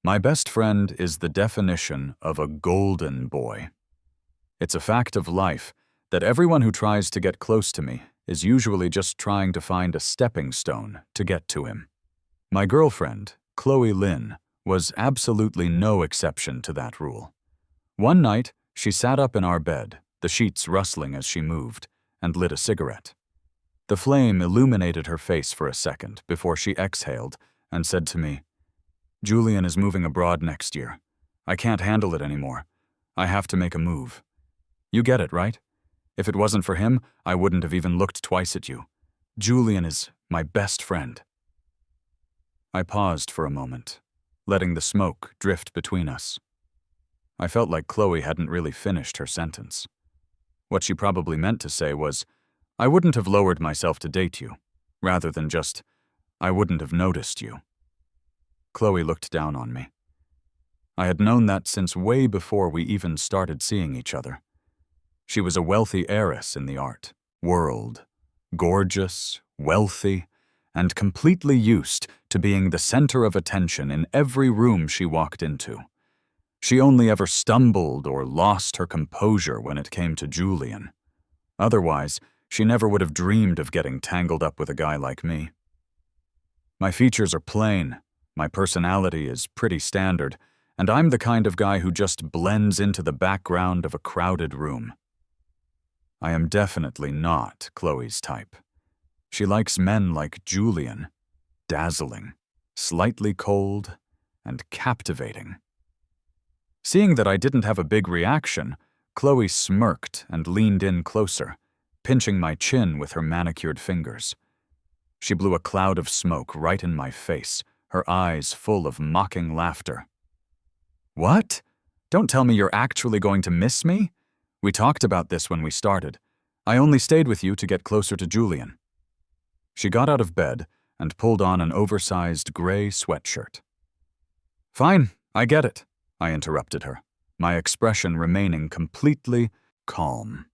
My best friend is the definition of a golden boy. It's a fact of life that everyone who tries to get close to me is usually just trying to find a stepping stone to get to him. My girlfriend, Chloe Lynn, was absolutely no exception to that rule. One night, she sat up in our bed, the sheets rustling as she moved, and lit a cigarette. The flame illuminated her face for a second before she exhaled and said to me, "Julian is moving abroad next year. I can't handle it anymore. I have to make a move. You get it, right? If it wasn't for him, I wouldn't have even looked twice at you. Julian is my best friend." I paused for a moment, letting the smoke drift between us. I felt like Chloe hadn't really finished her sentence. What she probably meant to say was, "I wouldn't have lowered myself to date you," rather than just, "I wouldn't have noticed you." Chloe looked down on me. I had known that since way before we even started seeing each other. She was a wealthy heiress in the art world, gorgeous, wealthy, and completely used to being the center of attention in every room she walked into. She only ever stumbled or lost her composure when it came to Julian. Otherwise, she never would have dreamed of getting tangled up with a guy like me. My features are plain, my personality is pretty standard, and I'm the kind of guy who just blends into the background of a crowded room. I am definitely not Chloe's type. She likes men like Julian, dazzling, slightly cold, and captivating. Seeing that I didn't have a big reaction, Chloe smirked and leaned in closer, pinching my chin with her manicured fingers. She blew a cloud of smoke right in my face, her eyes full of mocking laughter. "What? Don't tell me you're actually going to miss me? We talked about this when we started. I only stayed with you to get closer to Julian." She got out of bed and pulled on an oversized gray sweatshirt. "Fine, I get it," I interrupted her, my expression remaining completely calm.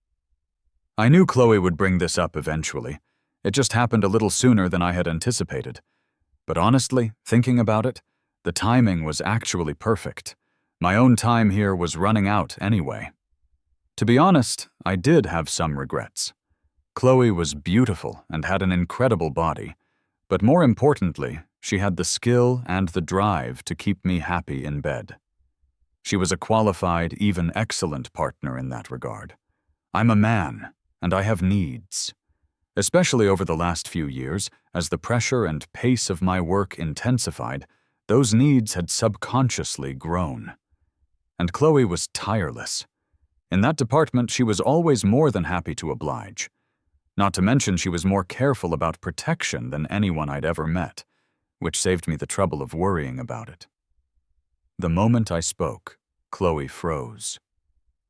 I knew Chloe would bring this up eventually. It just happened a little sooner than I had anticipated. But honestly, thinking about it, the timing was actually perfect. My own time here was running out anyway. To be honest, I did have some regrets. Chloe was beautiful and had an incredible body, but more importantly, she had the skill and the drive to keep me happy in bed. She was a qualified, even excellent partner in that regard. I'm a man, and I have needs. Especially over the last few years, as the pressure and pace of my work intensified, those needs had subconsciously grown. And Chloe was tireless. In that department, she was always more than happy to oblige. Not to mention she was more careful about protection than anyone I'd ever met, which saved me the trouble of worrying about it. The moment I spoke, Chloe froze.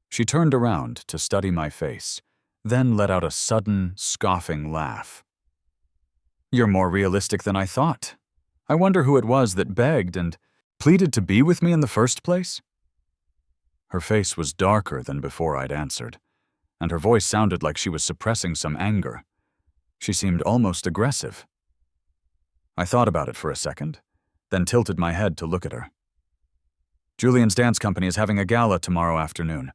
She turned around to study my face, then let out a sudden, scoffing laugh. "You're more realistic than I thought. I wonder who it was that begged and pleaded to be with me in the first place?" Her face was darker than before I'd answered, and her voice sounded like she was suppressing some anger. She seemed almost aggressive. I thought about it for a second, then tilted my head to look at her. "Julian's dance company is having a gala tomorrow afternoon.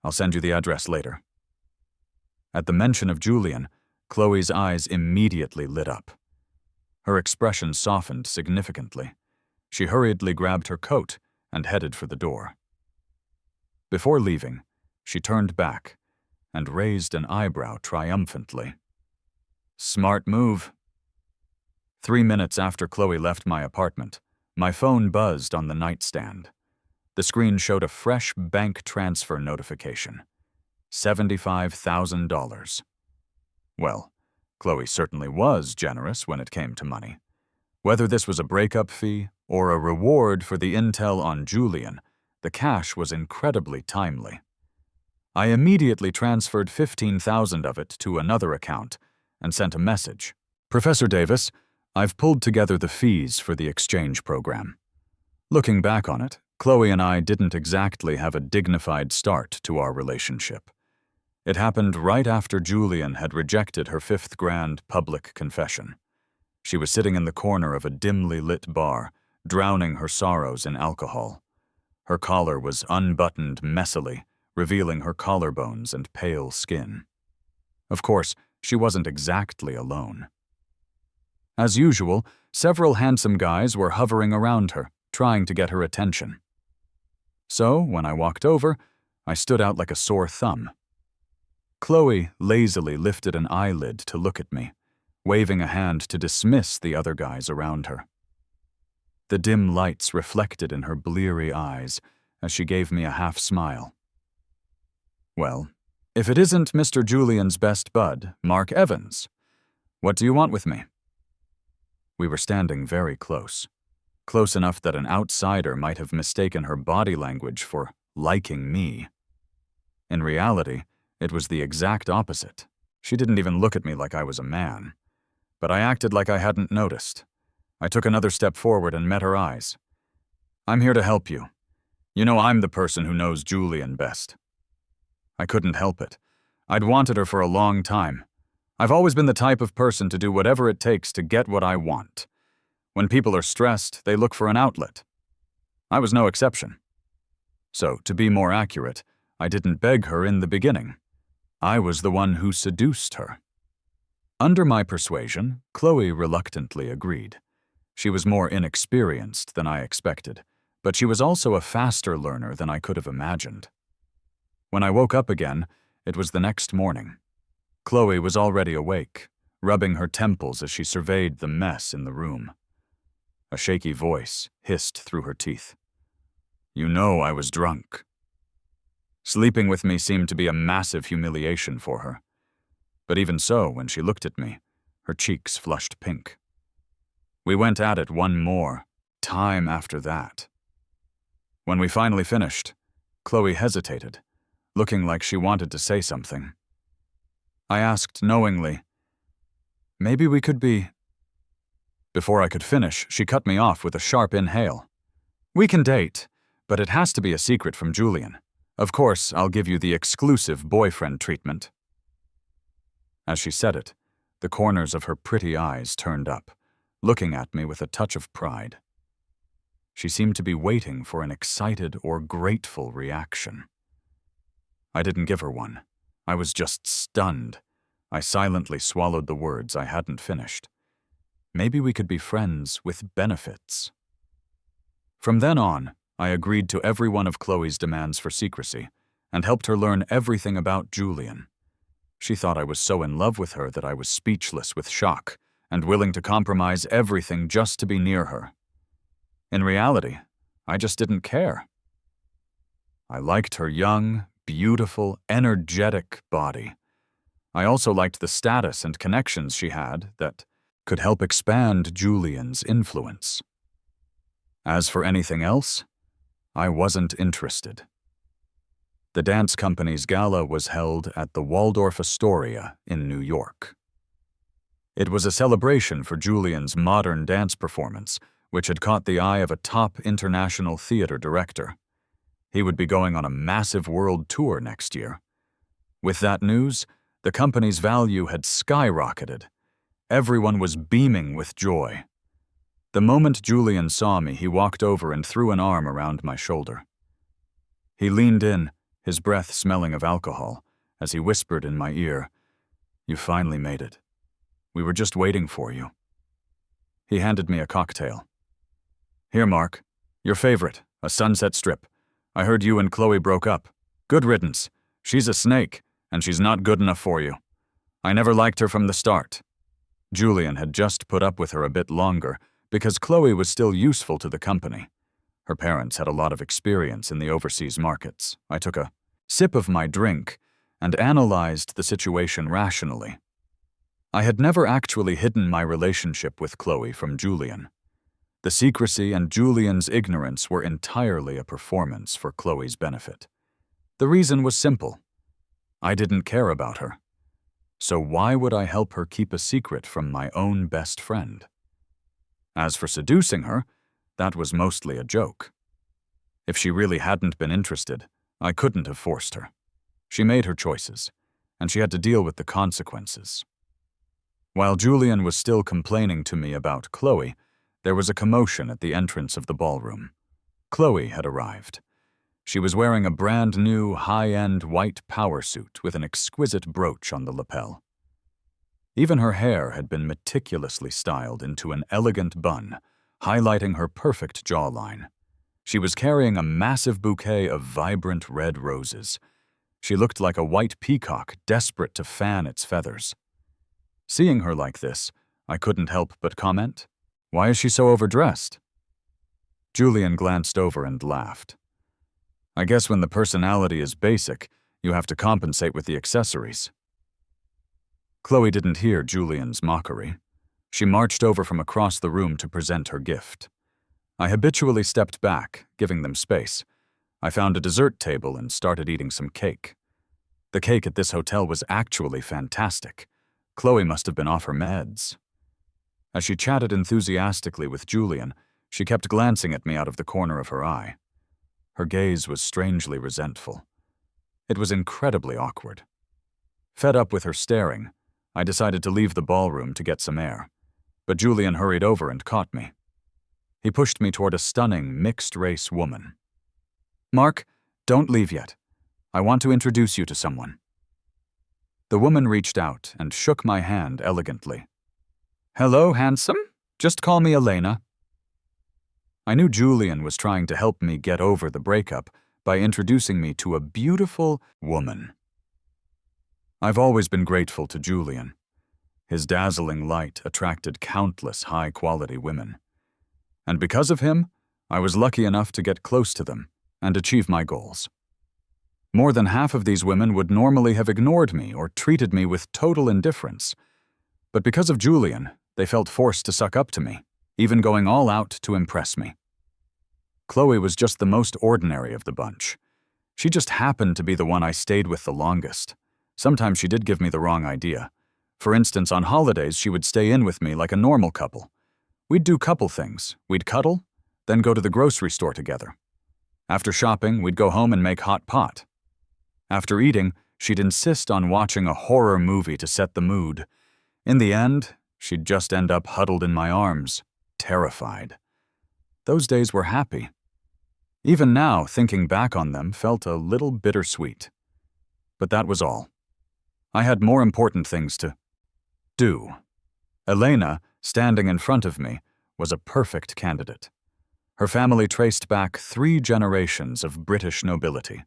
I'll send you the address later." At the mention of Julian, Chloe's eyes immediately lit up. Her expression softened significantly. She hurriedly grabbed her coat and headed for the door. Before leaving, she turned back and raised an eyebrow triumphantly. "Smart move." 3 minutes after Chloe left my apartment, my phone buzzed on the nightstand. The screen showed a fresh bank transfer notification. $75,000. Well, Chloe certainly was generous when it came to money. Whether this was a breakup fee or a reward for the intel on Julian, the cash was incredibly timely. I immediately transferred $15,000 of it to another account and sent a message. "Professor Davis, I've pulled together the fees for the exchange program." Looking back on it, Chloe and I didn't exactly have a dignified start to our relationship. It happened right after Julian had rejected her 5th grand public confession. She was sitting in the corner of a dimly lit bar, drowning her sorrows in alcohol. Her collar was unbuttoned messily, revealing her collarbones and pale skin. Of course, she wasn't exactly alone. As usual, several handsome guys were hovering around her, trying to get her attention. So, when I walked over, I stood out like a sore thumb. Chloe lazily lifted an eyelid to look at me, waving a hand to dismiss the other guys around her. The dim lights reflected in her bleary eyes as she gave me a half-smile. "Well, if it isn't Mr. Julian's best bud, Mark Evans, what do you want with me?" We were standing very close enough that an outsider might have mistaken her body language for liking me. In reality, it was the exact opposite. She didn't even look at me like I was a man. But I acted like I hadn't noticed. I took another step forward and met her eyes. "I'm here to help you. You know I'm the person who knows Julian best." I couldn't help it. I'd wanted her for a long time. I've always been the type of person to do whatever it takes to get what I want. When people are stressed, they look for an outlet. I was no exception. So, to be more accurate, I didn't beg her in the beginning. I was the one who seduced her. Under my persuasion, Chloe reluctantly agreed. She was more inexperienced than I expected, but she was also a faster learner than I could have imagined. When I woke up again, it was the next morning. Chloe was already awake, rubbing her temples as she surveyed the mess in the room. A shaky voice hissed through her teeth. "You know I was drunk." Sleeping with me seemed to be a massive humiliation for her. But even so, when she looked at me, her cheeks flushed pink. We went at it one more, time after that. When we finally finished, Chloe hesitated, looking like she wanted to say something. I asked knowingly, "Maybe we could be—" Before I could finish, she cut me off with a sharp inhale. "We can date, but it has to be a secret from Julian. Of course, I'll give you the exclusive boyfriend treatment." As she said it, the corners of her pretty eyes turned up, looking at me with a touch of pride. She seemed to be waiting for an excited or grateful reaction. I didn't give her one. I was just stunned. I silently swallowed the words I hadn't finished. Maybe we could be friends with benefits. From then on, I agreed to every one of Chloe's demands for secrecy and helped her learn everything about Julian. She thought I was so in love with her that I was speechless with shock and willing to compromise everything just to be near her. In reality, I just didn't care. I liked her young, beautiful, energetic body. I also liked the status and connections she had that could help expand Julian's influence. As for anything else, I wasn't interested. The dance company's gala was held at the Waldorf Astoria in New York. It was a celebration for Julian's modern dance performance, which had caught the eye of a top international theater director. He would be going on a massive world tour next year. With that news, the company's value had skyrocketed. Everyone was beaming with joy. The moment Julian saw me, he walked over and threw an arm around my shoulder. He leaned in, his breath smelling of alcohol, as he whispered in my ear, "You finally made it. We were just waiting for you." He handed me a cocktail. "Here, Mark. Your favorite, a Sunset Strip. I heard you and Chloe broke up. Good riddance. She's a snake, and she's not good enough for you. I never liked her from the start." Julian had just put up with her a bit longer because Chloe was still useful to the company. Her parents had a lot of experience in the overseas markets. I took a sip of my drink and analyzed the situation rationally. I had never actually hidden my relationship with Chloe from Julian. The secrecy and Julian's ignorance were entirely a performance for Chloe's benefit. The reason was simple. I didn't care about her. So why would I help her keep a secret from my own best friend? As for seducing her, that was mostly a joke. If she really hadn't been interested, I couldn't have forced her. She made her choices, and she had to deal with the consequences. While Julian was still complaining to me about Chloe, there was a commotion at the entrance of the ballroom. Chloe had arrived. She was wearing a brand-new, high-end white power suit with an exquisite brooch on the lapel. Even her hair had been meticulously styled into an elegant bun, highlighting her perfect jawline. She was carrying a massive bouquet of vibrant red roses. She looked like a white peacock desperate to fan its feathers. Seeing her like this, I couldn't help but comment, "Why is she so overdressed?" Julian glanced over and laughed. "I guess when the personality is basic, you have to compensate with the accessories." Chloe didn't hear Julian's mockery. She marched over from across the room to present her gift. I habitually stepped back, giving them space. I found a dessert table and started eating some cake. The cake at this hotel was actually fantastic. Chloe must have been off her meds. As she chatted enthusiastically with Julian, she kept glancing at me out of the corner of her eye. Her gaze was strangely resentful. It was incredibly awkward. Fed up with her staring, I decided to leave the ballroom to get some air, but Julian hurried over and caught me. He pushed me toward a stunning, mixed-race woman. "Mark, don't leave yet. I want to introduce you to someone." The woman reached out and shook my hand elegantly. "Hello, handsome. Just call me Elena." I knew Julian was trying to help me get over the breakup by introducing me to a beautiful woman. I've always been grateful to Julian. His dazzling light attracted countless high-quality women. And because of him, I was lucky enough to get close to them and achieve my goals. More than half of these women would normally have ignored me or treated me with total indifference. But because of Julian, they felt forced to suck up to me, even going all out to impress me. Chloe was just the most ordinary of the bunch. She just happened to be the one I stayed with the longest. Sometimes she did give me the wrong idea. For instance, on holidays, she would stay in with me like a normal couple. We'd do couple things. We'd cuddle, then go to the grocery store together. After shopping, we'd go home and make hot pot. After eating, she'd insist on watching a horror movie to set the mood. In the end, she'd just end up huddled in my arms, terrified. Those days were happy. Even now, thinking back on them felt a little bittersweet. But that was all. I had more important things to do. Elena, standing in front of me, was a perfect candidate. Her family traced back 3 generations of British nobility.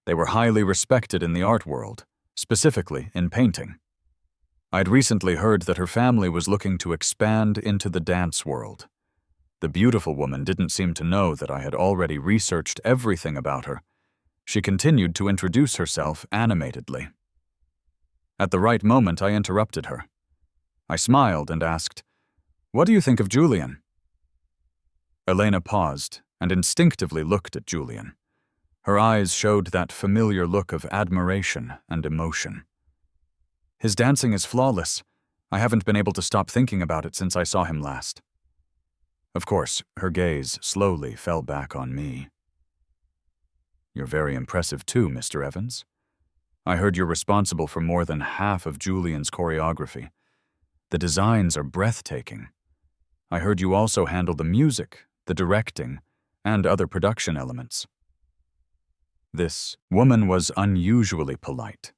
They were highly respected in the art world, specifically in painting. I'd recently heard that her family was looking to expand into the dance world. The beautiful woman didn't seem to know that I had already researched everything about her. She continued to introduce herself animatedly. At the right moment, I interrupted her. I smiled and asked, "What do you think of Julian?" Elena paused and instinctively looked at Julian. Her eyes showed that familiar look of admiration and emotion. "His dancing is flawless. I haven't been able to stop thinking about it since I saw him last." Of course, her gaze slowly fell back on me. "You're very impressive too, Mr. Evans. I heard you're responsible for more than half of Julian's choreography. The designs are breathtaking. I heard you also handle the music, the directing, and other production elements." This woman was unusually polite.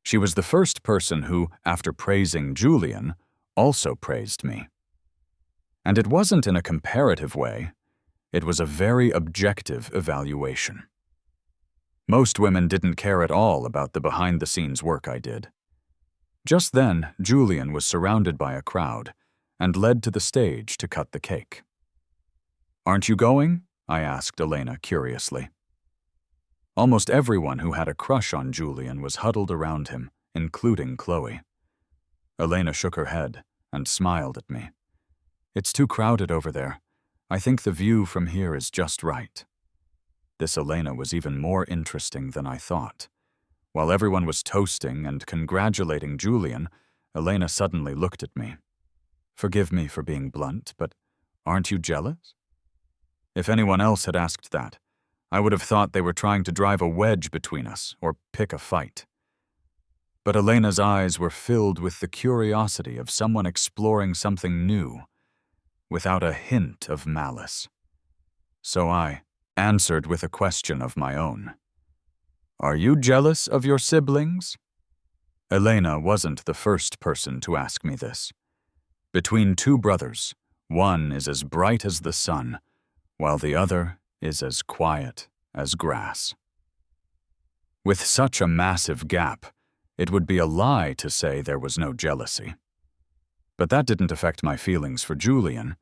She was the first person who, after praising Julian, also praised me. And it wasn't in a comparative way. It was a very objective evaluation. Most women didn't care at all about the behind-the-scenes work I did. Just then, Julian was surrounded by a crowd and led to the stage to cut the cake. "Aren't you going?" I asked Elena curiously. Almost everyone who had a crush on Julian was huddled around him, including Chloe. Elena shook her head and smiled at me. "It's too crowded over there. I think the view from here is just right." This Elena was even more interesting than I thought. While everyone was toasting and congratulating Julian, Elena suddenly looked at me. "Forgive me for being blunt, but aren't you jealous?" If anyone else had asked that, I would have thought they were trying to drive a wedge between us or pick a fight. But Elena's eyes were filled with the curiosity of someone exploring something new. without a hint of malice. So I answered with a question of my own. Are you jealous of your siblings? Elena wasn't the first person to ask me this. Between two brothers, one is as bright as the sun, while the other is as quiet as grass. With such a massive gap, it would be a lie to say there was no jealousy. But that didn't affect my feelings for Julian.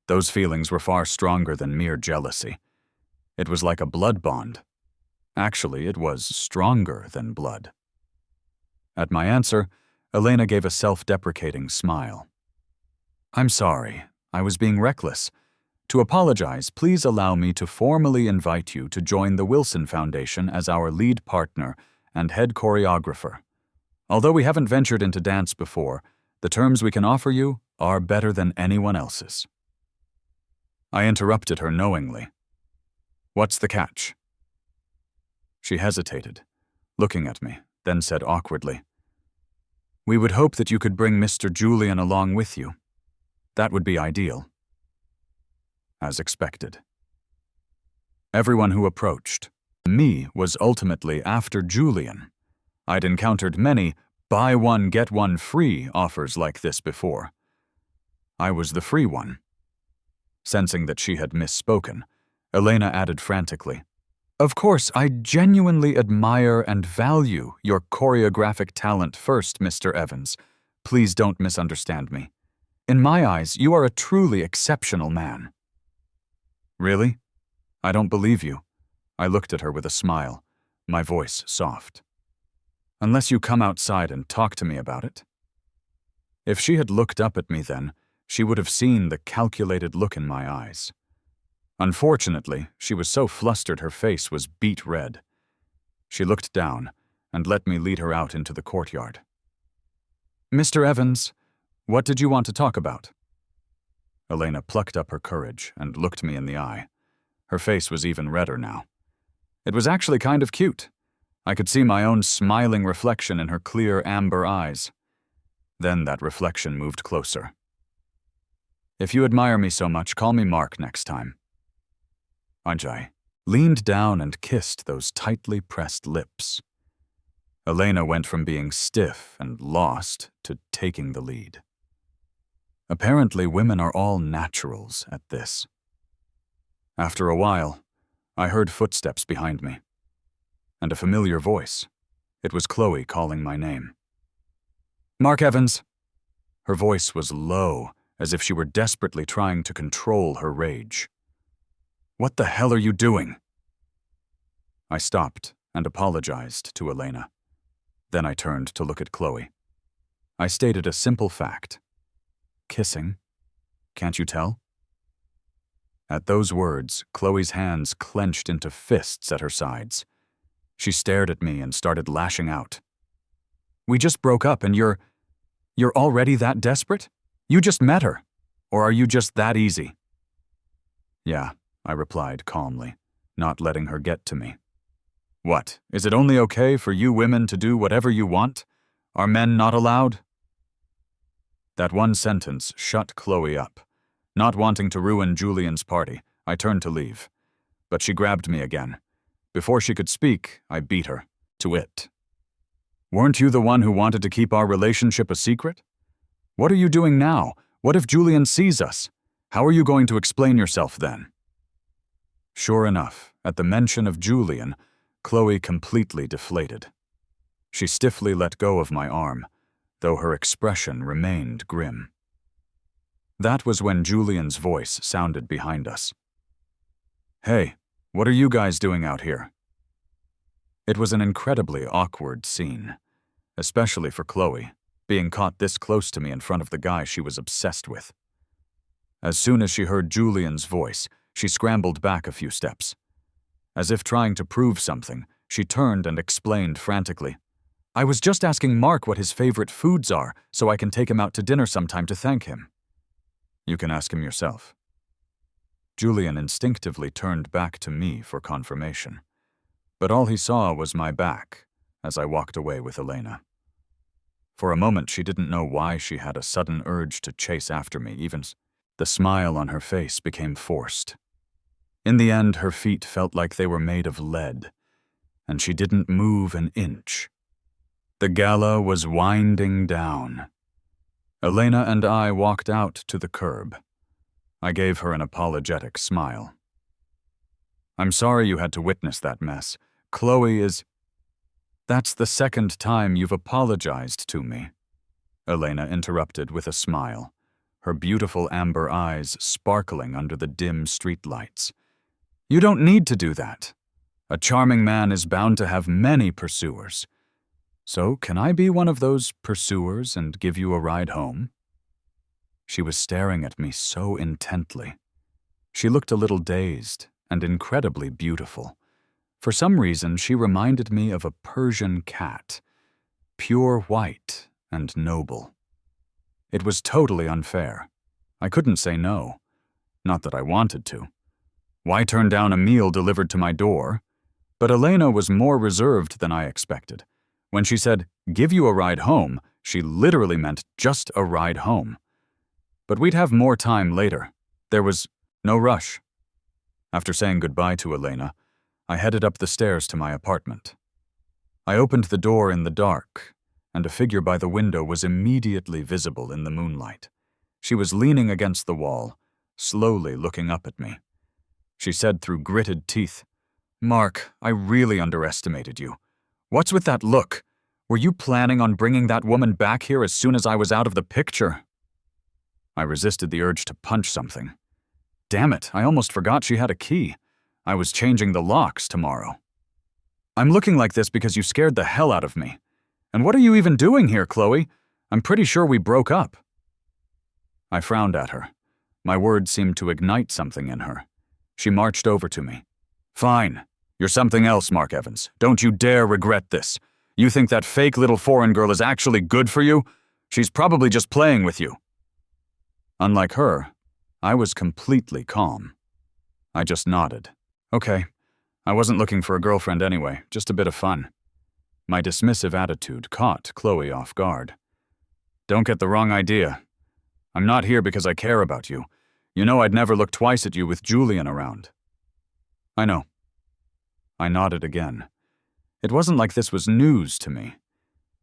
Those feelings were far stronger than mere jealousy. It was like a blood bond. Actually, it was stronger than blood. At my answer, Elena gave a self-deprecating smile. I'm sorry, I was being reckless. To apologize, please allow me to formally invite you to join the Wilson Foundation as our lead partner and head choreographer. Although we haven't ventured into dance before, the terms we can offer you are better than anyone else's. I interrupted her knowingly. What's the catch? She hesitated, looking at me, then said awkwardly, We would hope that you could bring Mr. Julian along with you. That would be ideal. As expected. Everyone who approached me was ultimately after Julian. I'd encountered many buy one, get one free offers like this before. I was the free one. Sensing that she had misspoken, Elena added frantically, Of course, I genuinely admire and value your choreographic talent first, Mr. Evans. Please don't misunderstand me. In my eyes, you are a truly exceptional man. Really? I don't believe you. I looked at her with a smile, my voice soft. Unless you come outside and talk to me about it. If she had looked up at me then, she would have seen the calculated look in my eyes. Unfortunately, she was so flustered her face was beet red. She looked down and let me lead her out into the courtyard. Mr. Evans, what did you want to talk about? Elena plucked up her courage and looked me in the eye. Her face was even redder now. It was actually kind of cute. I could see my own smiling reflection in her clear amber eyes. Then that reflection moved closer. If you admire me so much, call me Mark next time. Ajay leaned down and kissed those tightly pressed lips. Elena went from being stiff and lost to taking the lead. Apparently, women are all naturals at this. After a while, I heard footsteps behind me, and a familiar voice. It was Chloe calling my name. Mark Evans. Her voice was low, as if she were desperately trying to control her rage. What the hell are you doing? I stopped and apologized to Elena. Then I turned to look at Chloe. I stated a simple fact. Kissing? Can't you tell? At those words, Chloe's hands clenched into fists at her sides. She stared at me and started lashing out. We just broke up and you're already that desperate? You just met her. Or are you just that easy? Yeah, I replied calmly, not letting her get to me. What, is it only okay for you women to do whatever you want? Are men not allowed? That one sentence shut Chloe up. Not wanting to ruin Julian's party, I turned to leave. But she grabbed me again. Before she could speak, I beat her. To it. Weren't you the one who wanted to keep our relationship a secret? What are you doing now? What if Julian sees us? How are you going to explain yourself then? Sure enough, at the mention of Julian, Chloe completely deflated. She stiffly let go of my arm, though her expression remained grim. That was when Julian's voice sounded behind us. Hey, what are you guys doing out here? It was an incredibly awkward scene, especially for Chloe, being caught this close to me in front of the guy she was obsessed with. As soon as she heard Julian's voice, she scrambled back a few steps. As if trying to prove something, she turned and explained frantically, I was just asking Mark what his favorite foods are so I can take him out to dinner sometime to thank him. You can ask him yourself. Julian instinctively turned back to me for confirmation, but all he saw was my back as I walked away with Elena. For a moment, she didn't know why she had a sudden urge to chase after me, even The smile on her face became forced. In the end, her feet felt like they were made of lead, and she didn't move an inch. The gala was winding down. Elena and I walked out to the curb. I gave her an apologetic smile. "I'm sorry you had to witness that mess. Chloe is—" "That's the second time you've apologized to me," Elena interrupted with a smile, her beautiful amber eyes sparkling under the dim streetlights. "You don't need to do that. A charming man is bound to have many pursuers. So can I be one of those pursuers and give you a ride home?" She was staring at me so intently. She looked a little dazed and incredibly beautiful. For some reason, she reminded me of a Persian cat, pure white and noble. It was totally unfair. I couldn't say no. Not that I wanted to. Why turn down a meal delivered to my door? But Elena was more reserved than I expected. When she said, "give you a ride home," she literally meant just a ride home. But we'd have more time later. There was no rush. After saying goodbye to Elena, I headed up the stairs to my apartment. I opened the door in the dark, and a figure by the window was immediately visible in the moonlight. She was leaning against the wall, slowly looking up at me. She said through gritted teeth, "Mark, I really underestimated you. What's with that look? Were you planning on bringing that woman back here as soon as I was out of the picture?" I resisted the urge to punch something. Damn it, I almost forgot she had a key. I was changing the locks tomorrow. "I'm looking like this because you scared the hell out of me. And what are you even doing here, Chloe? I'm pretty sure we broke up." I frowned at her. My words seemed to ignite something in her. She marched over to me. "Fine. You're something else, Mark Evans. Don't you dare regret this. You think that fake little foreign girl is actually good for you? She's probably just playing with you." Unlike her, I was completely calm. I just nodded. "Okay. I wasn't looking for a girlfriend anyway, just a bit of fun." My dismissive attitude caught Chloe off guard. "Don't get the wrong idea. I'm not here because I care about you. You know I'd never look twice at you with Julian around." "I know." I nodded again. It wasn't like this was news to me.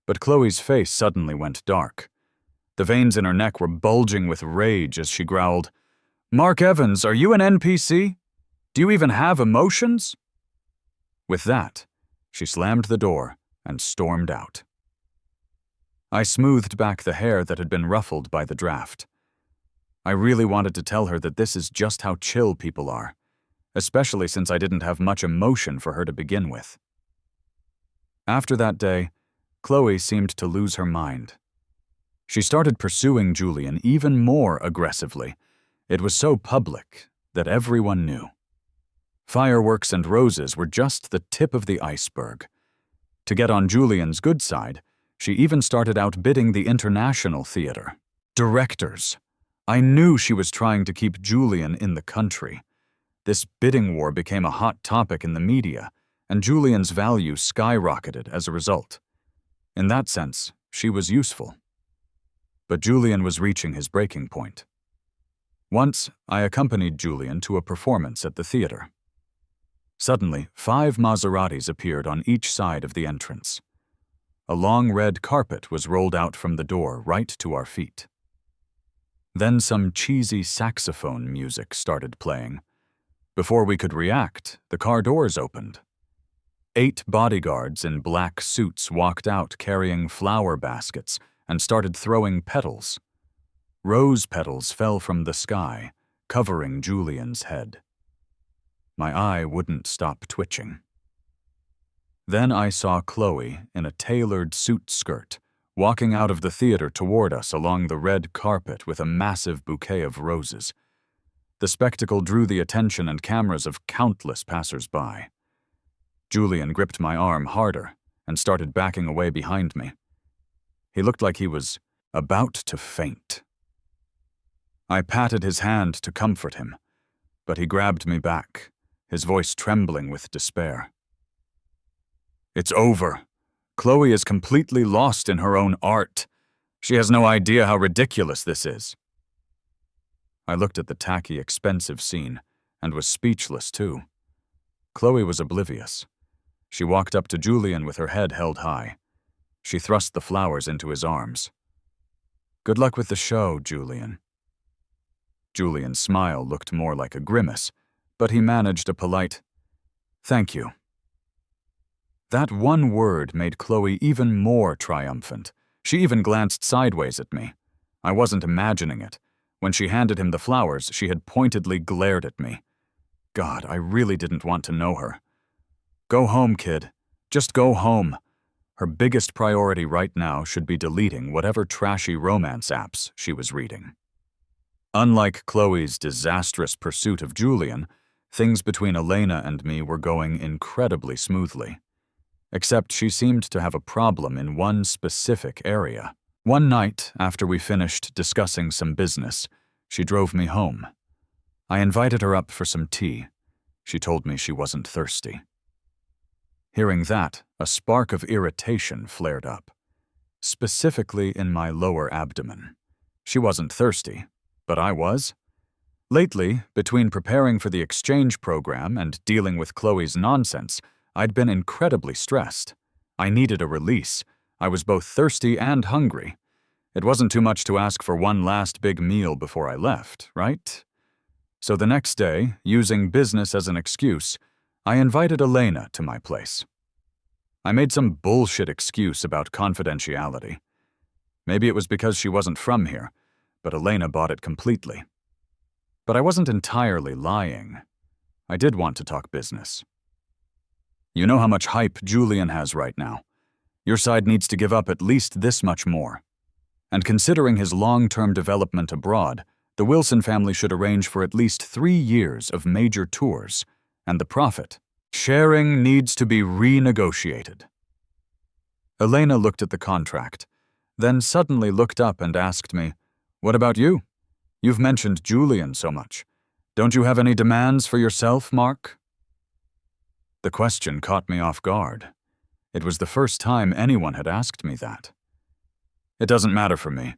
But Chloe's face suddenly went dark. The veins in her neck were bulging with rage as she growled, "Mark Evans, are you an NPC? Do you even have emotions?" With that, she slammed the door and stormed out. I smoothed back the hair that had been ruffled by the draft. I really wanted to tell her that this is just how chill people are, especially since I didn't have much emotion for her to begin with. After that day, Chloe seemed to lose her mind. She started pursuing Julian even more aggressively. It was so public that everyone knew. Fireworks and roses were just the tip of the iceberg. To get on Julian's good side, she even started outbidding the International Theater. Directors. I knew she was trying to keep Julian in the country. This bidding war became a hot topic in the media, and Julian's value skyrocketed as a result. In that sense, she was useful. But Julian was reaching his breaking point. Once, I accompanied Julian to a performance at the theater. Suddenly, 5 Maseratis appeared on each side of the entrance. A long red carpet was rolled out from the door right to our feet. Then some cheesy saxophone music started playing. Before we could react, the car doors opened. 8 bodyguards in black suits walked out carrying flower baskets and started throwing petals. Rose petals fell from the sky, covering Julian's head. My eye wouldn't stop twitching. Then I saw Chloe in a tailored suit skirt, walking out of the theater toward us along the red carpet with a massive bouquet of roses. The spectacle drew the attention and cameras of countless passers-by. Julian gripped my arm harder and started backing away behind me. He looked like he was about to faint. I patted his hand to comfort him, but he grabbed me back, his voice trembling with despair. "It's over. Chloe is completely lost in her own art. She has no idea how ridiculous this is." I looked at the tacky, expensive scene, and was speechless too. Chloe was oblivious. She walked up to Julian with her head held high. She thrust the flowers into his arms. "Good luck with the show, Julian." Julian's smile looked more like a grimace, but he managed a polite, "Thank you." That one word made Chloe even more triumphant. She even glanced sideways at me. I wasn't imagining it. When she handed him the flowers, she had pointedly glared at me. God, I really didn't want to know her. Go home, kid. Just go home. Her biggest priority right now should be deleting whatever trashy romance apps she was reading. Unlike Chloe's disastrous pursuit of Julian, things between Elena and me were going incredibly smoothly. Except she seemed to have a problem in one specific area. One night, after we finished discussing some business, she drove me home. I invited her up for some tea. She told me she wasn't thirsty. Hearing that, a spark of irritation flared up, specifically in my lower abdomen. She wasn't thirsty, but I was. Lately, between preparing for the exchange program and dealing with Chloe's nonsense, I'd been incredibly stressed. I needed a release. I was both thirsty and hungry. It wasn't too much to ask for one last big meal before I left, right? So the next day, using business as an excuse, I invited Elena to my place. I made some bullshit excuse about confidentiality. Maybe it was because she wasn't from here, but Elena bought it completely. But I wasn't entirely lying. I did want to talk business. You know how much hype Julian has right now. Your side needs to give up at least this much more. And considering his long-term development abroad, the Wilson family should arrange for at least 3 years of major tours, and the profit sharing needs to be renegotiated. Elena looked at the contract, then suddenly looked up and asked me, "What about you? You've mentioned Julian so much. Don't you have any demands for yourself, Mark?" The question caught me off guard. It was the first time anyone had asked me that. It doesn't matter for me.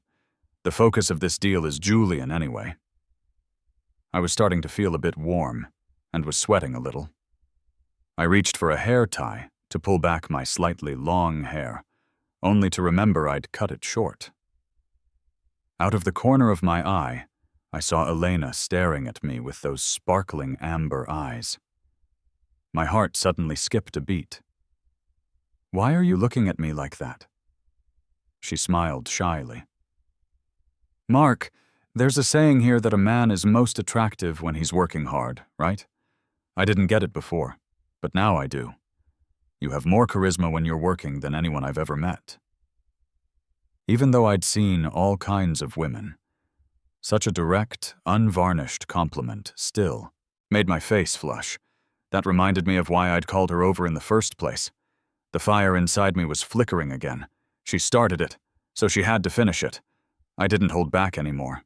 The focus of this deal is Julian anyway. I was starting to feel a bit warm, and was sweating a little. I reached for a hair tie to pull back my slightly long hair, only to remember I'd cut it short. Out of the corner of my eye, I saw Elena staring at me with those sparkling amber eyes. My heart suddenly skipped a beat. "Why are you looking at me like that?" She smiled shyly. "Mark, there's a saying here that a man is most attractive when he's working hard, right? I didn't get it before, but now I do. You have more charisma when you're working than anyone I've ever met." Even though I'd seen all kinds of women, such a direct, unvarnished compliment still made my face flush. That reminded me of why I'd called her over in the first place. The fire inside me was flickering again. She started it, so she had to finish it. I didn't hold back anymore.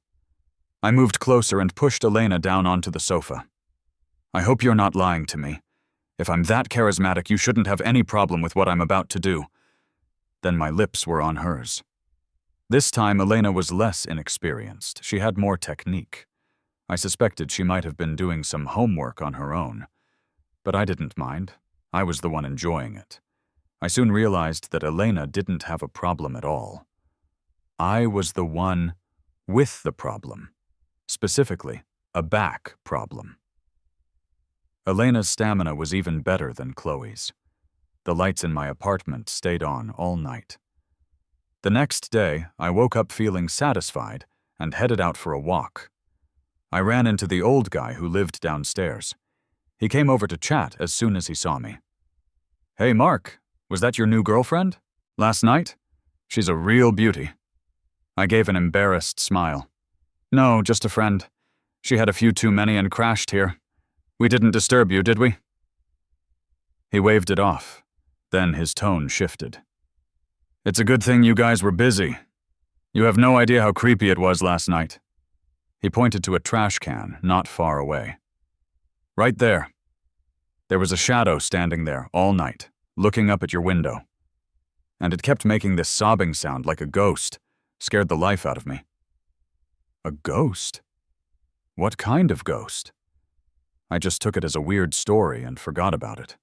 I moved closer and pushed Elena down onto the sofa. "I hope you're not lying to me. If I'm that charismatic, you shouldn't have any problem with what I'm about to do." Then my lips were on hers. This time, Elena was less inexperienced. She had more technique. I suspected she might have been doing some homework on her own. But I didn't mind. I was the one enjoying it. I soon realized that Elena didn't have a problem at all. I was the one with the problem. Specifically, a back problem. Elena's stamina was even better than Chloe's. The lights in my apartment stayed on all night. The next day, I woke up feeling satisfied and headed out for a walk. I ran into the old guy who lived downstairs. He came over to chat as soon as he saw me. "Hey, Mark, was that your new girlfriend? Last night? She's a real beauty." I gave an embarrassed smile. "No, just a friend. She had a few too many and crashed here. We didn't disturb you, did we?" He waved it off. Then his tone shifted. "It's a good thing you guys were busy. You have no idea how creepy it was last night." He pointed to a trash can not far away. "Right there. There was a shadow standing there all night, looking up at your window. And it kept making this sobbing sound like a ghost. Scared the life out of me." "A ghost?" What kind of ghost? I just took it as a weird story and forgot about it.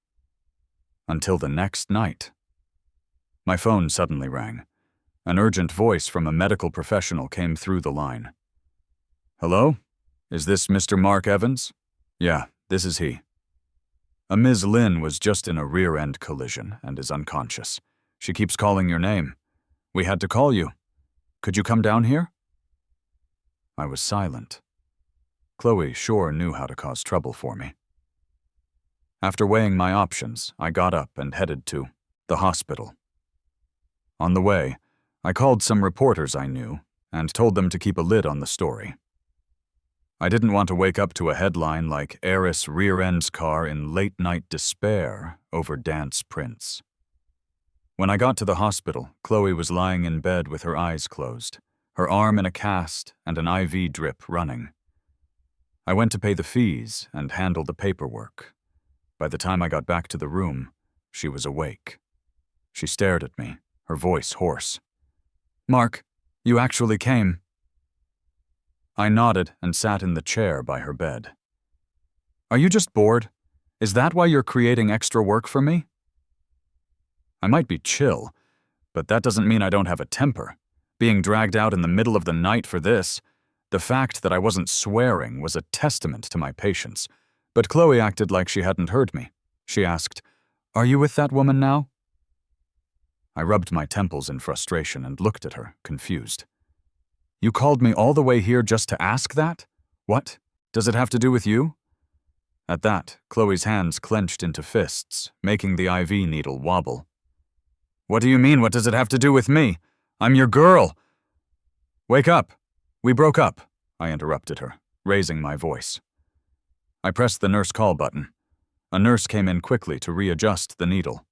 Until the next night. My phone suddenly rang. An urgent voice from a medical professional came through the line. Hello? Is this Mr. Mark Evans? Yeah, this is he. A Ms. Lynn was just in a rear-end collision and is unconscious. She keeps calling your name. We had to call you. Could you come down here? I was silent. Chloe sure knew how to cause trouble for me. After weighing my options, I got up and headed to the hospital. On the way, I called some reporters I knew and told them to keep a lid on the story. I didn't want to wake up to a headline like Heiress rear-ends car in late-night despair over dance prince. When I got to the hospital, Chloe was lying in bed with her eyes closed, her arm in a cast and an IV drip running. I went to pay the fees and handle the paperwork. By the time I got back to the room, she was awake. She stared at me, her voice hoarse. Mark, you actually came. I nodded and sat in the chair by her bed. Are you just bored? Is that why you're creating extra work for me? I might be chill, but that doesn't mean I don't have a temper. Being dragged out in the middle of the night for this, the fact that I wasn't swearing was a testament to my patience. But Chloe acted like she hadn't heard me. She asked, Are you with that woman now? I rubbed my temples in frustration and looked at her, confused. You called me all the way here just to ask that? What? Does it have to do with you? At that, Chloe's hands clenched into fists, making the IV needle wobble. What do you mean, what does it have to do with me? I'm your girl. Wake up. We broke up, I interrupted her, raising my voice. I pressed the nurse call button. A nurse came in quickly to readjust the needle.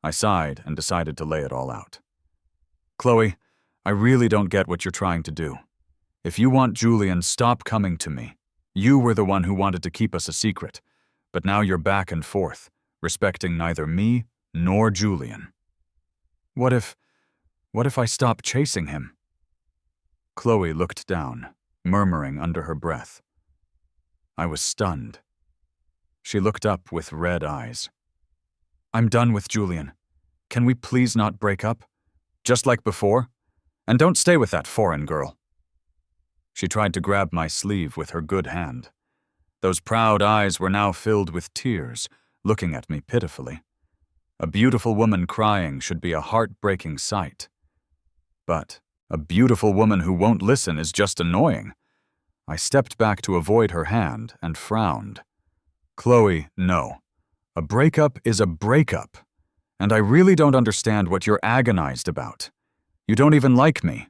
I sighed and decided to lay it all out. Chloe, I really don't get what you're trying to do. If you want Julian, stop coming to me. You were the one who wanted to keep us a secret, but now you're back and forth, respecting neither me nor Julian. What if I stop chasing him? Chloe looked down, murmuring under her breath. I was stunned. She looked up with red eyes. I'm done with Julian. Can we please not break up? Just like before? And don't stay with that foreign girl. She tried to grab my sleeve with her good hand. Those proud eyes were now filled with tears, looking at me pitifully. A beautiful woman crying should be a heartbreaking sight. But a beautiful woman who won't listen is just annoying. I stepped back to avoid her hand and frowned. Chloe, no. A breakup is a breakup. And I really don't understand what you're agonized about. You don't even like me.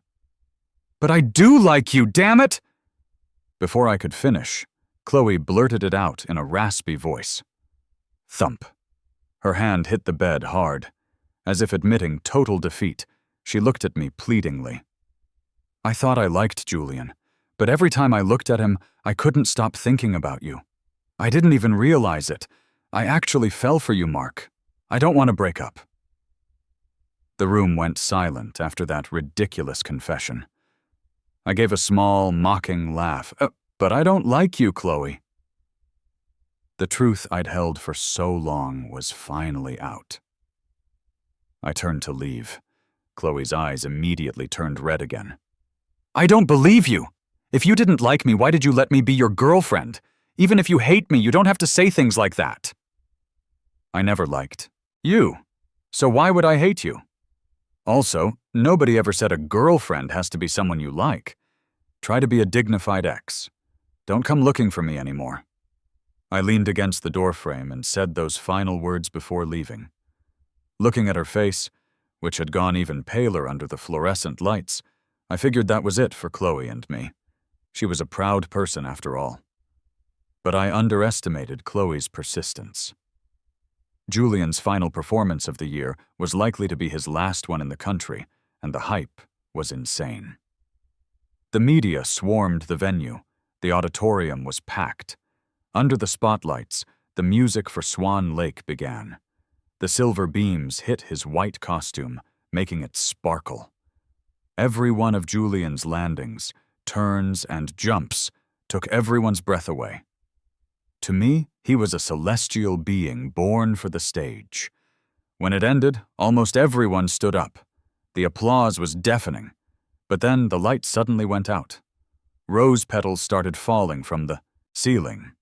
But I do like you, damn it! Before I could finish, Chloe blurted it out in a raspy voice. Thump. Her hand hit the bed hard. As if admitting total defeat, she looked at me pleadingly. I thought I liked Julian, but every time I looked at him, I couldn't stop thinking about you. I didn't even realize it. I actually fell for you, Mark. I don't want to break up. The room went silent after that ridiculous confession. I gave a small, mocking laugh. But I don't like you, Chloe. The truth I'd held for so long was finally out. I turned to leave. Chloe's eyes immediately turned red again. I don't believe you! If you didn't like me, why did you let me be your girlfriend? Even if you hate me, you don't have to say things like that. I never liked you, so why would I hate you? Also, nobody ever said a girlfriend has to be someone you like. Try to be a dignified ex. Don't come looking for me anymore. I leaned against the doorframe and said those final words before leaving. Looking at her face, which had gone even paler under the fluorescent lights, I figured that was it for Chloe and me. She was a proud person after all. But I underestimated Chloe's persistence. Julian's final performance of the year was likely to be his last one in the country, and the hype was insane. The media swarmed the venue. The auditorium was packed. Under the spotlights, the music for Swan Lake began. The silver beams hit his white costume, making it sparkle. Every one of Julian's landings, turns, and jumps took everyone's breath away. To me, he was a celestial being born for the stage. When it ended, almost everyone stood up. The applause was deafening, but then the light suddenly went out. Rose petals started falling from the ceiling.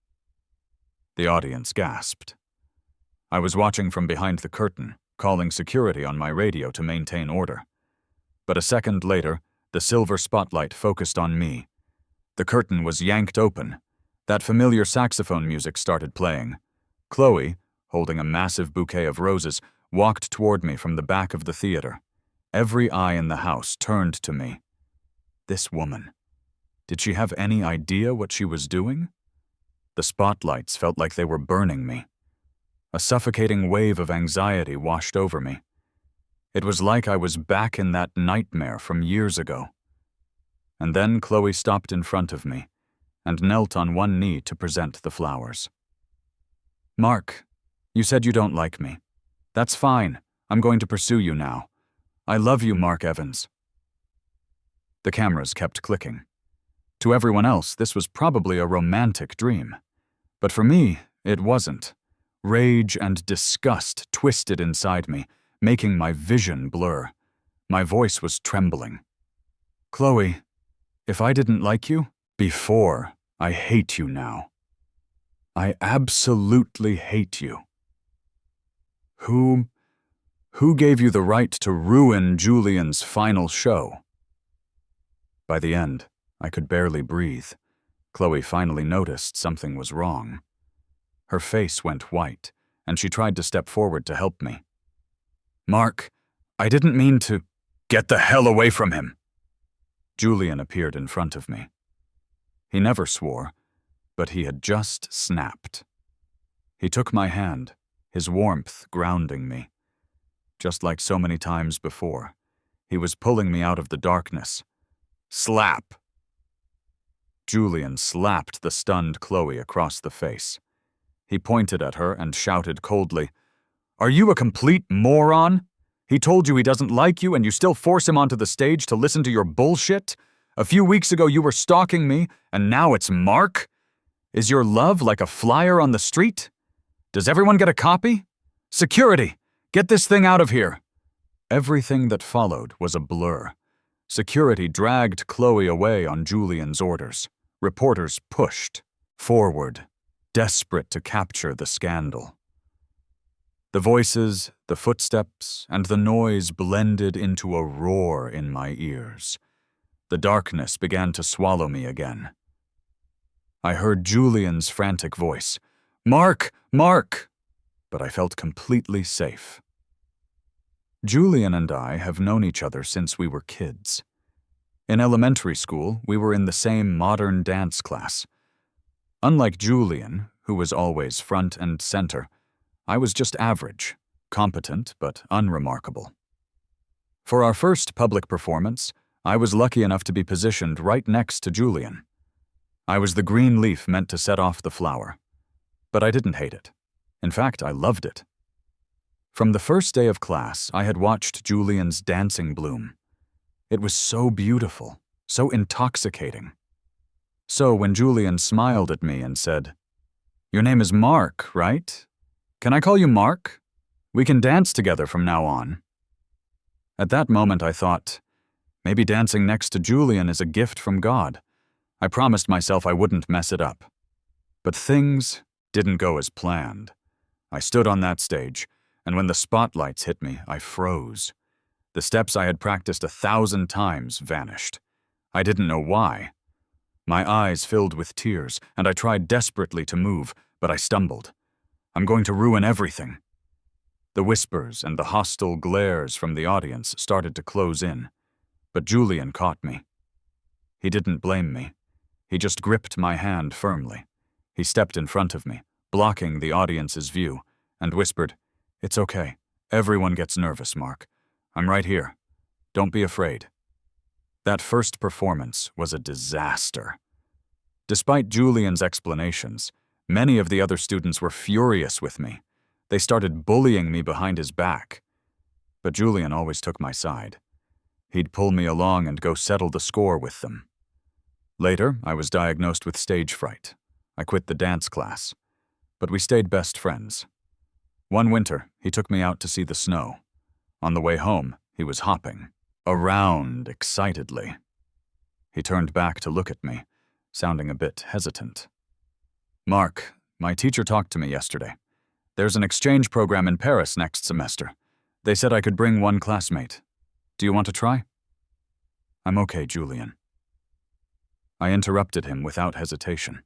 The audience gasped. I was watching from behind the curtain, calling security on my radio to maintain order. But a second later, the silver spotlight focused on me. The curtain was yanked open. That familiar saxophone music started playing. Chloe, holding a massive bouquet of roses, walked toward me from the back of the theater. Every eye in the house turned to me. This woman. Did she have any idea what she was doing? The spotlights felt like they were burning me. A suffocating wave of anxiety washed over me. It was like I was back in that nightmare from years ago. And then Chloe stopped in front of me and knelt on one knee to present the flowers. "Mark, you said you don't like me. That's fine. I'm going to pursue you now. I love you, Mark Evans." The cameras kept clicking. To everyone else, this was probably a romantic dream. But for me, it wasn't. Rage and disgust twisted inside me, making my vision blur. My voice was trembling. "Chloe, if I didn't like you before, I hate you now. I absolutely hate you. Who gave you the right to ruin Julian's final show?" By the end, I could barely breathe. Chloe finally noticed something was wrong. Her face went white, and she tried to step forward to help me. "Mark, I didn't mean to—" "Get the hell away from him!" Julian appeared in front of me. He never swore, but he had just snapped. He took my hand, his warmth grounding me. Just like so many times before, he was pulling me out of the darkness. "Slap!" Julian slapped the stunned Chloe across the face. He pointed at her and shouted coldly, "Are you a complete moron? He told you he doesn't like you and you still force him onto the stage to listen to your bullshit? A few weeks ago you were stalking me, and now it's Mark? Is your love like a flyer on the street? Does everyone get a copy? Security, get this thing out of here!" Everything that followed was a blur. Security dragged Chloe away on Julian's orders. Reporters pushed forward, desperate to capture the scandal. The voices, the footsteps, and the noise blended into a roar in my ears. The darkness began to swallow me again. I heard Julian's frantic voice, "Mark! Mark!" But I felt completely safe. Julian and I have known each other since we were kids. In elementary school, we were in the same modern dance class. Unlike Julian, who was always front and center, I was just average, competent but unremarkable. For our first public performance, I was lucky enough to be positioned right next to Julian. I was the green leaf meant to set off the flower. But I didn't hate it. In fact, I loved it. From the first day of class, I had watched Julian's dancing bloom. It was so beautiful, so intoxicating. So when Julian smiled at me and said, "Your name is Mark, right? Can I call you Mark? We can dance together from now on." At that moment I thought, maybe dancing next to Julian is a gift from God. I promised myself I wouldn't mess it up. But things didn't go as planned. I stood on that stage, and when the spotlights hit me, I froze. The steps I had practiced 1,000 times vanished. I didn't know why. My eyes filled with tears, and I tried desperately to move, but I stumbled. "I'm going to ruin everything." The whispers and the hostile glares from the audience started to close in, but Julian caught me. He didn't blame me. He just gripped my hand firmly. He stepped in front of me, blocking the audience's view, and whispered, "It's okay. Everyone gets nervous, Mark. I'm right here. Don't be afraid." That first performance was a disaster. Despite Julian's explanations, many of the other students were furious with me. They started bullying me behind his back. But Julian always took my side. He'd pull me along and go settle the score with them. Later, I was diagnosed with stage fright. I quit the dance class. But we stayed best friends. One winter, he took me out to see the snow. On the way home, he was hopping around excitedly. He turned back to look at me, sounding a bit hesitant. "Mark, my teacher talked to me yesterday. There's an exchange program in Paris next semester. They said I could bring one classmate. Do you want to try?" "I'm okay, Julian." I interrupted him without hesitation.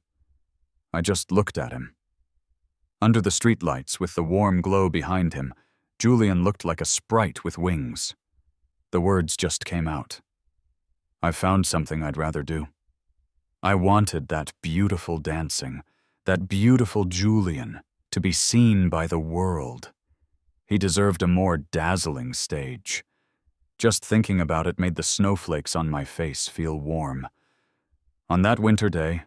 I just looked at him. Under the streetlights, with the warm glow behind him, Julian looked like a sprite with wings. The words just came out. "I've found something I'd rather do." I wanted that beautiful dancing, that beautiful Julian, to be seen by the world. He deserved a more dazzling stage. Just thinking about it made the snowflakes on my face feel warm. On that winter day,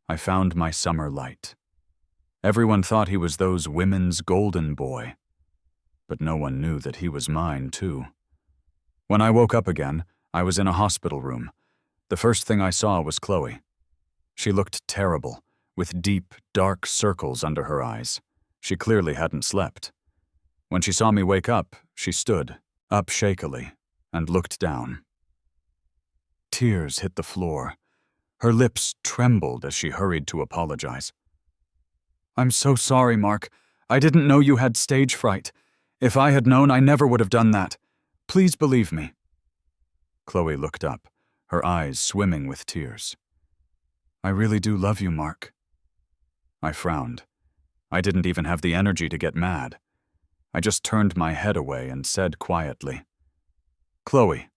I found my summer light. Everyone thought he was those women's golden boy. But no one knew that he was mine, too. When I woke up again, I was in a hospital room. The first thing I saw was Chloe. She looked terrible, with deep, dark circles under her eyes. She clearly hadn't slept. When she saw me wake up, she stood, up shakily, and looked down. Tears hit the floor. Her lips trembled as she hurried to apologize. "I'm so sorry, Mark. I didn't know you had stage fright. If I had known, I never would have done that. Please believe me." Chloe looked up, her eyes swimming with tears. "I really do love you, Mark." I frowned. I didn't even have the energy to get mad. I just turned my head away and said quietly, "Chloe,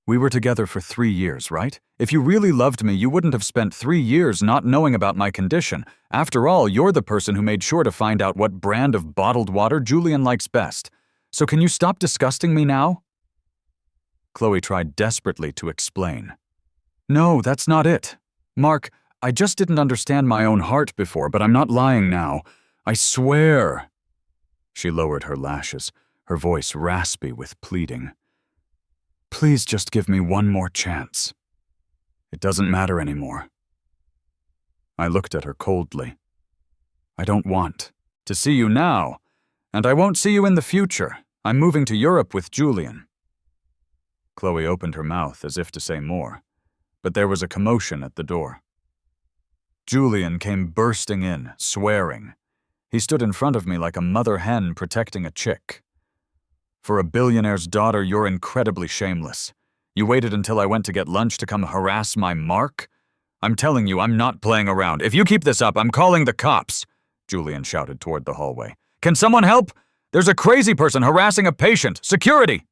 we were together for 3 years, right? If you really loved me, you wouldn't have spent 3 years not knowing about my condition. After all, you're the person who made sure to find out what brand of bottled water Julian likes best. So can you stop disgusting me now?" Chloe tried desperately to explain. "No, that's not it. Mark, I just didn't understand my own heart before, but I'm not lying now. I swear." She lowered her lashes, her voice raspy with pleading. "Please just give me one more chance. It doesn't matter anymore." I looked at her coldly. "I don't want to see you now, and I won't see you in the future. I'm moving to Europe with Julian." Chloe opened her mouth as if to say more, but there was a commotion at the door. Julian came bursting in, swearing. He stood in front of me like a mother hen protecting a chick. "For a billionaire's daughter, you're incredibly shameless. You waited until I went to get lunch to come harass my Mark? I'm telling you, I'm not playing around. If you keep this up, I'm calling the cops," Julian shouted toward the hallway. "Can someone help? There's a crazy person harassing a patient. Security!"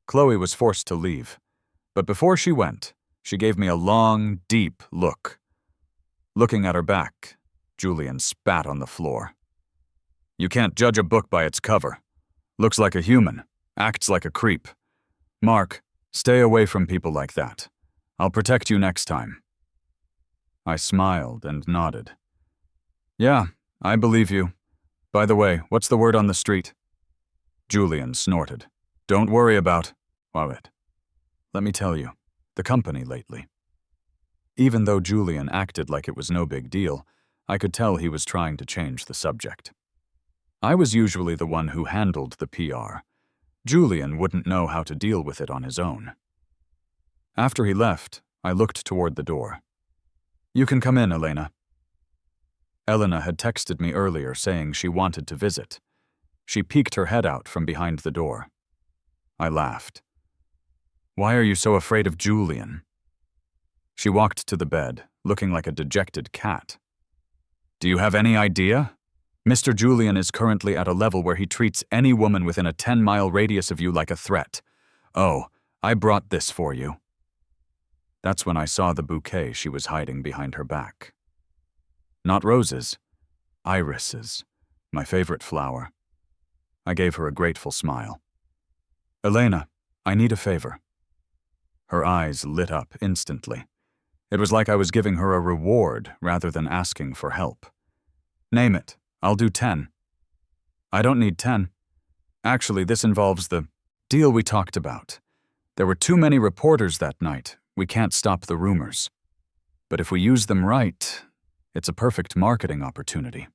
Chloe was forced to leave, but before she went, she gave me a long, deep look. Looking at her back, Julian spat on the floor. "You can't judge a book by its cover. Looks like a human, acts like a creep. Mark, stay away from people like that. I'll protect you next time." I smiled and nodded. "Yeah, I believe you. By the way, what's the word on the street?" Julian snorted. "Don't worry about it. Let me tell you, the company lately." Even though Julian acted like it was no big deal, I could tell he was trying to change the subject. I was usually the one who handled the PR. Julian wouldn't know how to deal with it on his own. After he left, I looked toward the door. "You can come in, Elena." Elena had texted me earlier saying she wanted to visit. She peeked her head out from behind the door. I laughed. "Why are you so afraid of Julian?" She walked to the bed, looking like a dejected cat. "Do you have any idea? Mr. Julian is currently at a level where he treats any woman within a 10-mile radius of you like a threat. Oh, I brought this for you." That's when I saw the bouquet she was hiding behind her back. Not roses, irises, my favorite flower. I gave her a grateful smile. "Elena, I need a favor." Her eyes lit up instantly. It was like I was giving her a reward rather than asking for help. "Name it. I'll do 10. "I don't need 10. Actually, this involves the deal we talked about. There were too many reporters that night. We can't stop the rumors." But if we use them right, it's a perfect marketing opportunity.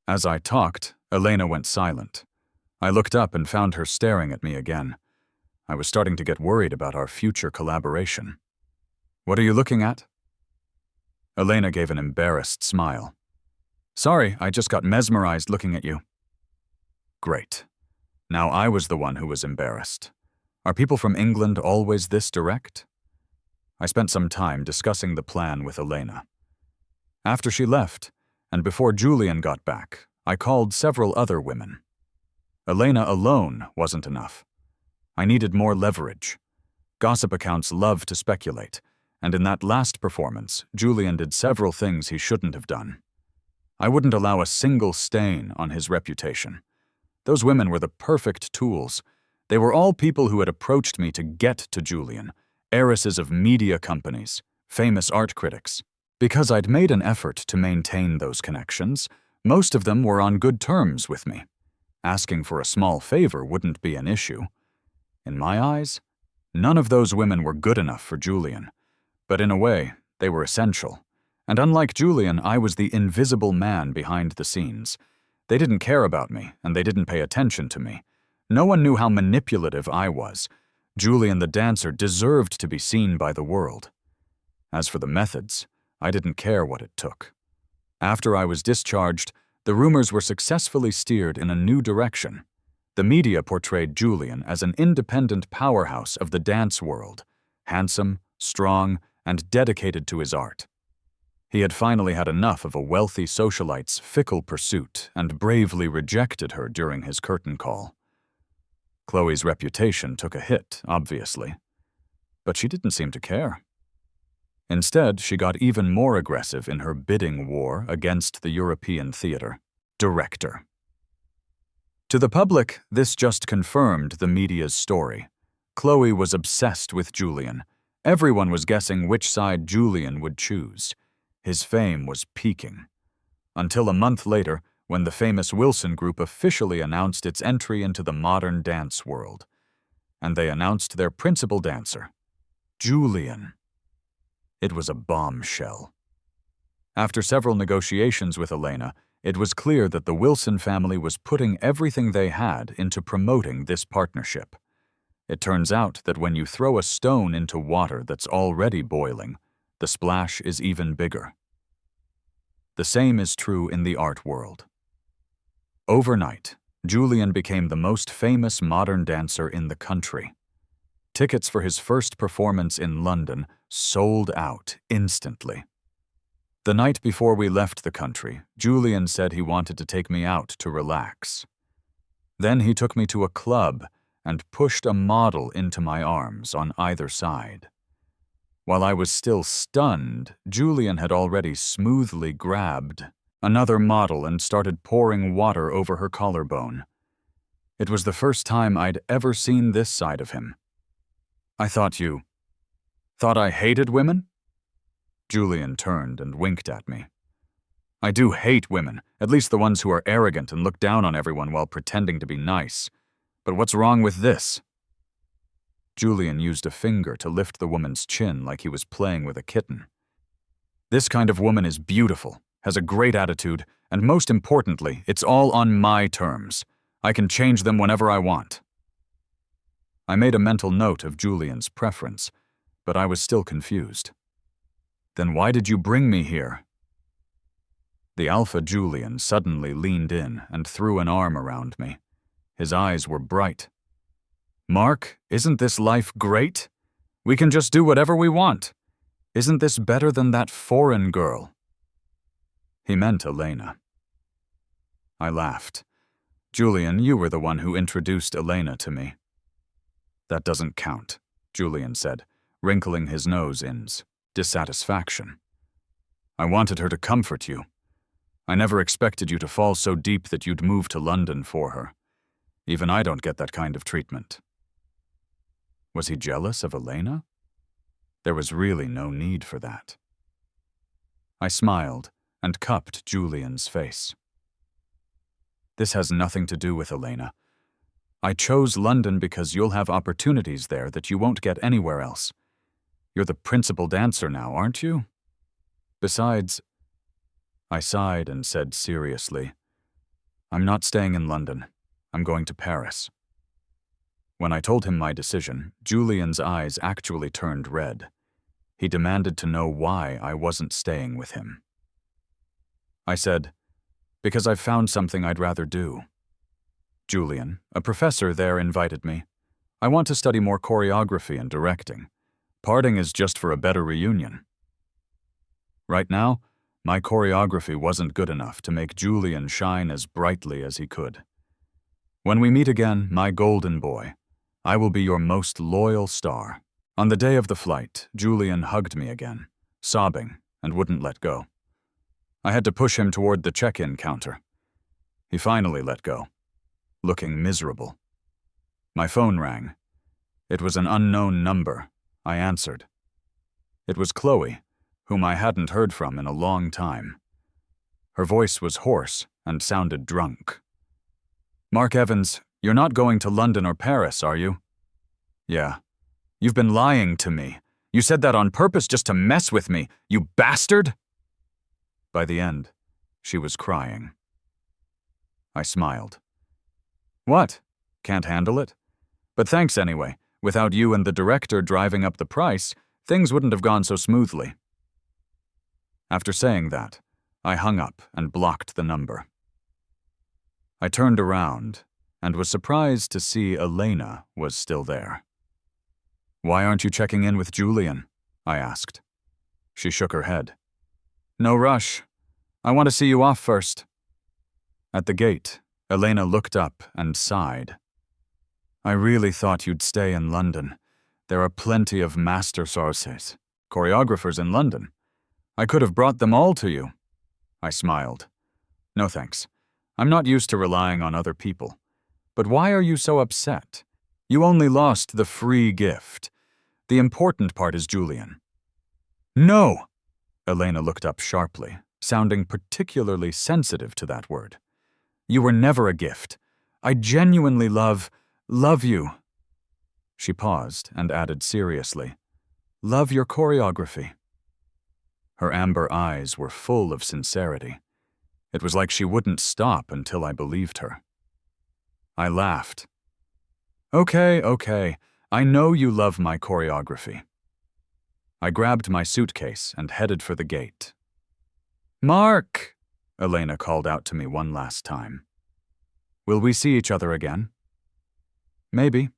As I talked, Elena went silent. I looked up and found her staring at me again. I was starting to get worried about our future collaboration. "What are you looking at?" Elena gave an embarrassed smile. "Sorry, I just got mesmerized looking at you." Great. Now I was the one who was embarrassed. Are people from England always this direct? I spent some time discussing the plan with Elena. After she left, and before Julian got back, I called several other women. Elena alone wasn't enough. I needed more leverage. Gossip accounts love to speculate, and in that last performance, Julian did several things he shouldn't have done. I wouldn't allow a single stain on his reputation. Those women were the perfect tools. They were all people who had approached me to get to Julian, heiresses of media companies, famous art critics. Because I'd made an effort to maintain those connections, most of them were on good terms with me. Asking for a small favor wouldn't be an issue. In my eyes, none of those women were good enough for Julian, but in a way, they were essential. And unlike Julian, I was the invisible man behind the scenes. They didn't care about me, and they didn't pay attention to me. No one knew how manipulative I was. Julian the dancer deserved to be seen by the world. As for the methods, I didn't care what it took. After I was discharged, the rumors were successfully steered in a new direction. The media portrayed Julian as an independent powerhouse of the dance world, handsome, strong, and dedicated to his art. He had finally had enough of a wealthy socialite's fickle pursuit and bravely rejected her during his curtain call. Chloe's reputation took a hit, obviously, but she didn't seem to care. Instead, she got even more aggressive in her bidding war against the European theater director. To the public, this just confirmed the media's story. Chloe was obsessed with Julian. Everyone was guessing which side Julian would choose. His fame was peaking. Until a month later, when the famous Wilson Group officially announced its entry into the modern dance world. And they announced their principal dancer, Julian. It was a bombshell. After several negotiations with Elena, it was clear that the Wilson family was putting everything they had into promoting this partnership. It turns out that when you throw a stone into water that's already boiling, the splash is even bigger. The same is true in the art world. Overnight, Julian became the most famous modern dancer in the country. Tickets for his first performance in London sold out instantly. The night before we left the country, Julian said he wanted to take me out to relax. Then he took me to a club and pushed a model into my arms on either side. While I was still stunned, Julian had already smoothly grabbed another model and started pouring water over her collarbone. It was the first time I'd ever seen this side of him. "I thought I hated women?" Julian turned and winked at me. "I do hate women, at least the ones who are arrogant and look down on everyone while pretending to be nice. But what's wrong with this?" Julian used a finger to lift the woman's chin like he was playing with a kitten. "This kind of woman is beautiful, has a great attitude, and most importantly, it's all on my terms. I can change them whenever I want." I made a mental note of Julian's preference, but I was still confused. "Then why did you bring me here?" The alpha Julian suddenly leaned in and threw an arm around me. His eyes were bright. "Mark, isn't this life great? We can just do whatever we want. Isn't this better than that foreign girl?" He meant Elena. I laughed. "Julian, you were the one who introduced Elena to me." "That doesn't count," Julian said, wrinkling his nose in dissatisfaction. "I wanted her to comfort you. I never expected you to fall so deep that you'd move to London for her. Even I don't get that kind of treatment." Was he jealous of Elena? There was really no need for that. I smiled and cupped Julian's face. "This has nothing to do with Elena. I chose London because you'll have opportunities there that you won't get anywhere else. You're the principal dancer now, aren't you? Besides, I sighed and said seriously, I'm not staying in London. I'm going to Paris. When I told him my decision, Julian's eyes actually turned red. He demanded to know why I wasn't staying with him. I said, because I've found something I'd rather do. Julian, a professor there, invited me. I want to study more choreography and directing. Parting is just for a better reunion. Right now, my choreography wasn't good enough to make Julian shine as brightly as he could. When we meet again, my golden boy, I will be your most loyal star. On the day of the flight, Julian hugged me again, sobbing, and wouldn't let go. I had to push him toward the check-in counter. He finally let go, looking miserable. My phone rang. It was an unknown number. I answered. It was Chloe, whom I hadn't heard from in a long time. Her voice was hoarse and sounded drunk. Mark Evans, you're not going to London or Paris, are you? Yeah. You've been lying to me. You said that on purpose just to mess with me, you bastard! By the end, she was crying. I smiled. What? Can't handle it? But thanks anyway. Without you and the director driving up the price, things wouldn't have gone so smoothly. After saying that, I hung up and blocked the number. I turned around and was surprised to see Elena was still there. Why aren't you checking in with Julian? I asked. She shook her head. No rush. I want to see you off first. At the gate, Elena looked up and sighed. I really thought you'd stay in London. There are plenty of master sorciers, choreographers in London. I could have brought them all to you. I smiled. No thanks. I'm not used to relying on other people. But why are you so upset? You only lost the free gift. The important part is Julian. No! Elena looked up sharply, sounding particularly sensitive to that word. You were never a gift. I genuinely love you. She paused and added seriously, love your choreography. Her amber eyes were full of sincerity. It was like she wouldn't stop until I believed her. I laughed. Okay, I know you love my choreography. I grabbed my suitcase and headed for the gate. Mark! Elena called out to me one last time. Will we see each other again? Maybe.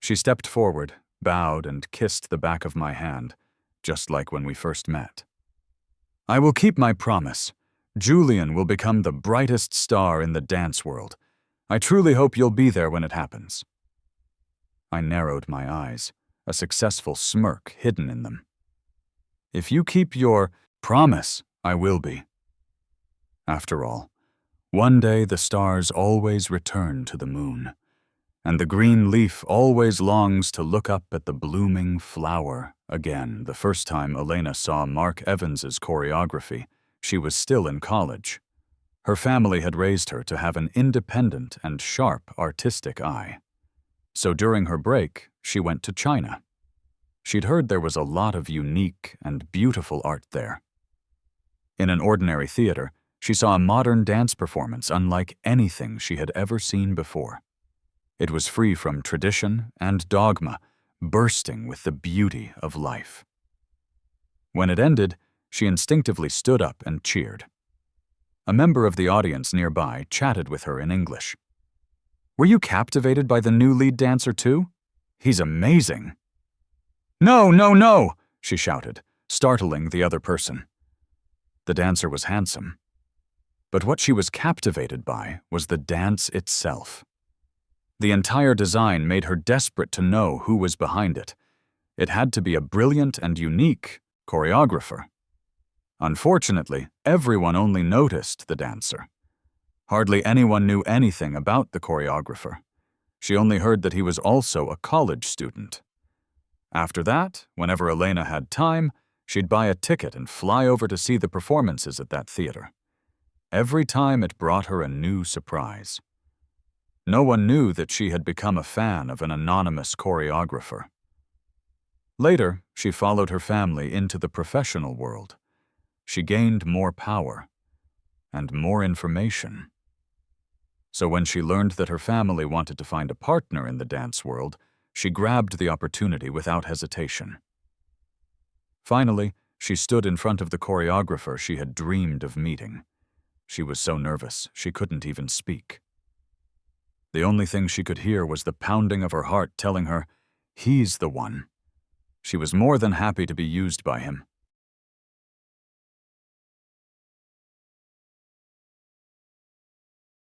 She stepped forward, bowed, and kissed the back of my hand, just like when we first met. I will keep my promise. Julian will become the brightest star in the dance world. I truly hope you'll be there when it happens. I narrowed my eyes, a successful smirk hidden in them. If you keep your promise, I will be. After all, one day the stars always return to the moon, and the green leaf always longs to look up at the blooming flower again. The first time Elena saw Mark Evans's choreography, she was still in college. Her family had raised her to have an independent and sharp artistic eye. So during her break, she went to China. She'd heard there was a lot of unique and beautiful art there. In an ordinary theater, she saw a modern dance performance unlike anything she had ever seen before. It was free from tradition and dogma, bursting with the beauty of life. When it ended, she instinctively stood up and cheered. A member of the audience nearby chatted with her in English. Were you captivated by the new lead dancer too? He's amazing. No, she shouted, startling the other person. The dancer was handsome. But what she was captivated by was the dance itself. The entire design made her desperate to know who was behind it. It had to be a brilliant and unique choreographer. Unfortunately, everyone only noticed the dancer. Hardly anyone knew anything about the choreographer. She only heard that he was also a college student. After that, whenever Elena had time, she'd buy a ticket and fly over to see the performances at that theater. Every time it brought her a new surprise. No one knew that she had become a fan of an anonymous choreographer. Later, she followed her family into the professional world, she gained more power and more information. So when she learned that her family wanted to find a partner in the dance world, she grabbed the opportunity without hesitation. Finally, she stood in front of the choreographer she had dreamed of meeting. She was so nervous, she couldn't even speak. The only thing she could hear was the pounding of her heart telling her, he's the one. She was more than happy to be used by him,